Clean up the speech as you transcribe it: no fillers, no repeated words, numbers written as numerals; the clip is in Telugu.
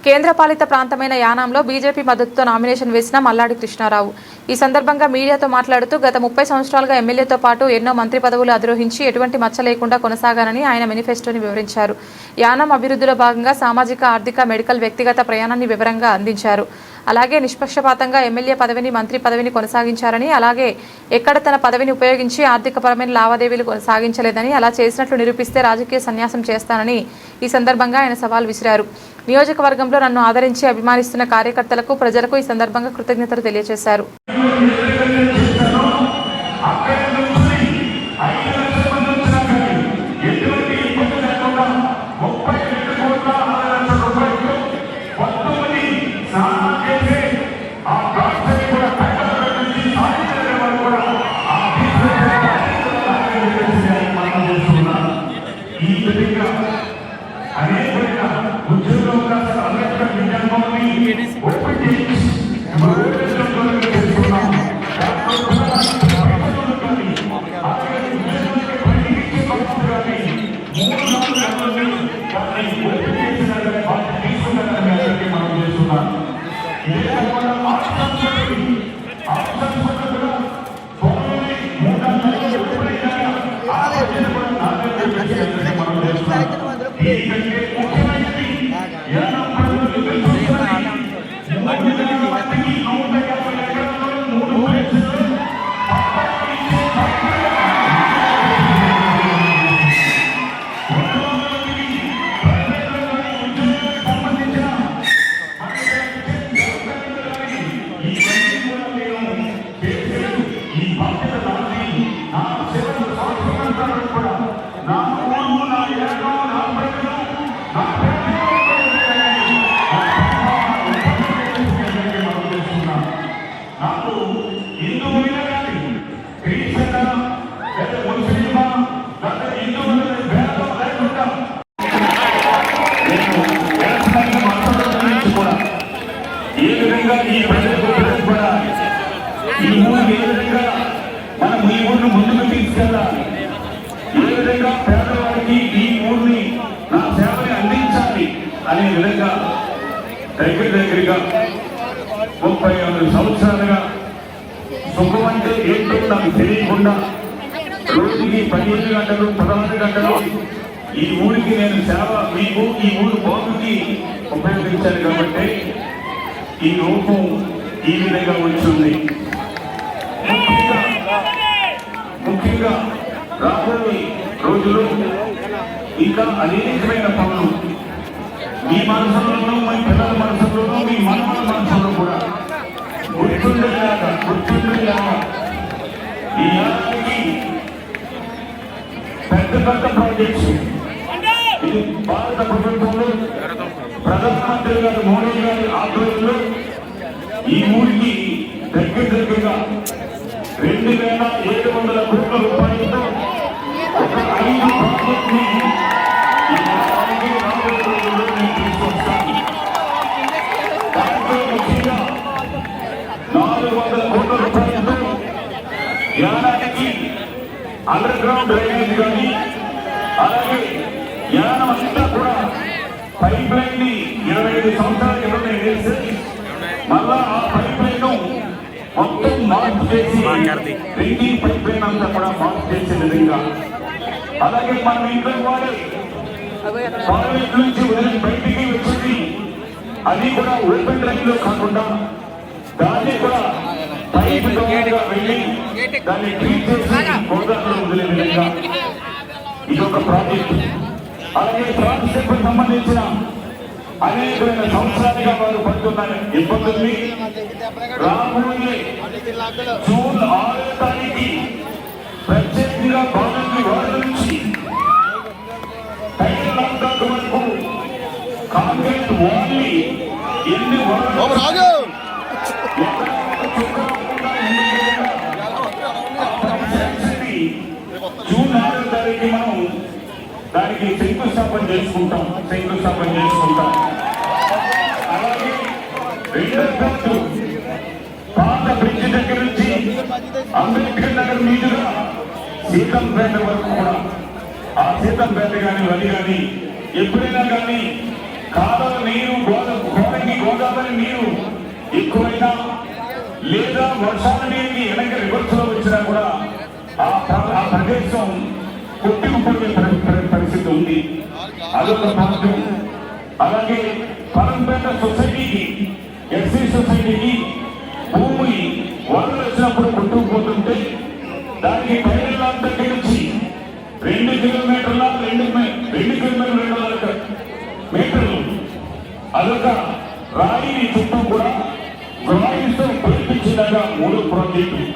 కేంద్రపాలిత ప్రాంతమైన యానాంలో బీజేపీ మద్దతుతో నామినేషన్ వేసిన మల్లాడి కృష్ణారావు ఈ సందర్భంగా మీడియాతో మాట్లాడుతూ గత 30 సంవత్సరాలుగా ఎమ్మెల్యేతో పాటు ఎన్నో మంత్రి పదవులు అధిరోహించి ఎటువంటి మచ్చ లేకుండా కొనసాగానని ఆయన మేనిఫెస్టోని వివరించారు. యానాం అభివృద్ధిలో భాగంగా సామాజిక, ఆర్థిక, మెడికల్, వ్యక్తిగత ప్రయాణాన్ని వివరంగా అందించారు. అలాగే నిష్పక్షపాతంగా ఎమ్మెల్యే పదవిని, మంత్రి పదవిని కొనసాగించారని, అలాగే ఎక్కడ తన పదవిని ఉపయోగించి ఆర్థికపరమైన లావాదేవీలు కొనసాగించలేదని, అలా చేసినట్లు నిరూపిస్తే రాజకీయ సన్యాసం చేస్తానని ఈ సందర్భంగా ఆయన సవాల్ విసిరారు. నియోజకవర్గంలో నన్ను ఆదరించి అభిమానిస్తున్న కార్యకర్తలకు, ప్రజలకు ఈ సందర్భంగా కృతజ్ఞతలు తెలియజేశారు. ముందుకు తీసుకెళ్ళాలి. ఏ విధంగా పేదవారికి ఈ ఊరిని నా సేవని అందించాలి అనే విధంగా దగ్గరగా 36 సంవత్సరాలుగా సుఖం అంటే ఏంటో నాకు తెలియకుండా రోజుకి 15 గంటలు 16 గంటలు ఈ ఊరికి నేను సేవ, మీకు ఈ ఊరు బాగుకి ఉపయోగించాను కాబట్టి ఈ రూపం ఈ విధంగా వచ్చింది. ముఖ్యంగా రాబోయే రోజులు ఇంకా అనేకమైన పనులు మీ మనసులోనూ, మీ పిల్లల మనసులోనూ, మీ మనవల మనసులో కూడా గుర్తుండేలాగా ఈ ఏడాదికి పెద్ద ప్రాజెక్ట్స్ ఇది భారత ప్రభుత్వంలో ప్రధానమంత్రి గారు మోడీ గారి ఆధ్వర్యంలో ఈ ఊరికి దగ్గరగా 2700 కోట్ల రూపాయలతో ఒక 5 ప్రాజెక్ట్ ని తీసుకొస్తాను. దాంట్లో ముఖ్యంగా 400 కోట్ల రూపాయలతో యానానికి అండర్ గ్రౌండ్ డ్రైనేజ్ కానీ, అలాగే యానం అంతా కూడా పైప్ లైన్ ని 25 సంవత్సరాల క్రితం వేసి మళ్ళా ఆ పైప్ లైన్ మొత్తం మార్పు చేసి డ్రింకింగ్ పైప్ లైన్ అంతా కూడా మార్పు చేసే విధంగా, అలాగే మనం ఇంట్లో వాడే కాలేజ్ నుంచి వదిలి బయటికి వచ్చింది అది కూడా ఓపెన్ డ్రైన్ లో కాకుండా దాన్ని కూడా పైప్ ద్వారా వెళ్ళి దాన్ని ట్రీట్ చేసి గోదావరిలో వదిలే విధంగా ఇది ఒక ప్రాజెక్ట్. అలాగే ట్రాన్స్పోర్ట్ సంబంధించిన అనేకమైన సంవత్సరాలుగా వారు పడుతున్న ఇబ్బందుల్ని రాబోయే జూన్ 6వ తారీఖు ప్రత్యేకంగా గవర్నమెంట్ వారి నుంచి వరకు కాంక్రీట్ ఓన్లీ ఎన్ని జూన్ 6వ తారీఖు మనం దానికి శంకుస్థాపన చేసుకుంటాం. అలాగే రెండో పాత బ్రిడ్జ్ దగ్గర నుంచి అంబేద్కర్ నగర్ మీదుగా సీతంపేట వరకు కూడా ఆ సీతంపేట కానీ వలి కానీ ఎప్పుడైనా కానీ కాలువ నీరు గోదావరి నీరు ఎక్కువైనా లేదా వర్షాల నీరుని వెనక రివర్స్ లో వచ్చినా కూడా ఆ ప్రదేశం కొట్టుకుపోయే పరిస్థితి ఉంది. అదొక మార్గం. అలాగే పరంపేట సొసైటీకి, ఎస్సీ సొసైటీకి భూమి వరదలు వచ్చినప్పుడు కొట్టుకుపోతుంటే దానికి పైన దగ్గర నుంచి 2 కిలోమీటర్ల 2 కిలోమీటర్ల 200 మీటర్లు అదొక రాయిని చుట్టూ కూడా రాయితో పొలిపించినగా 3 ప్రాజెక్టులు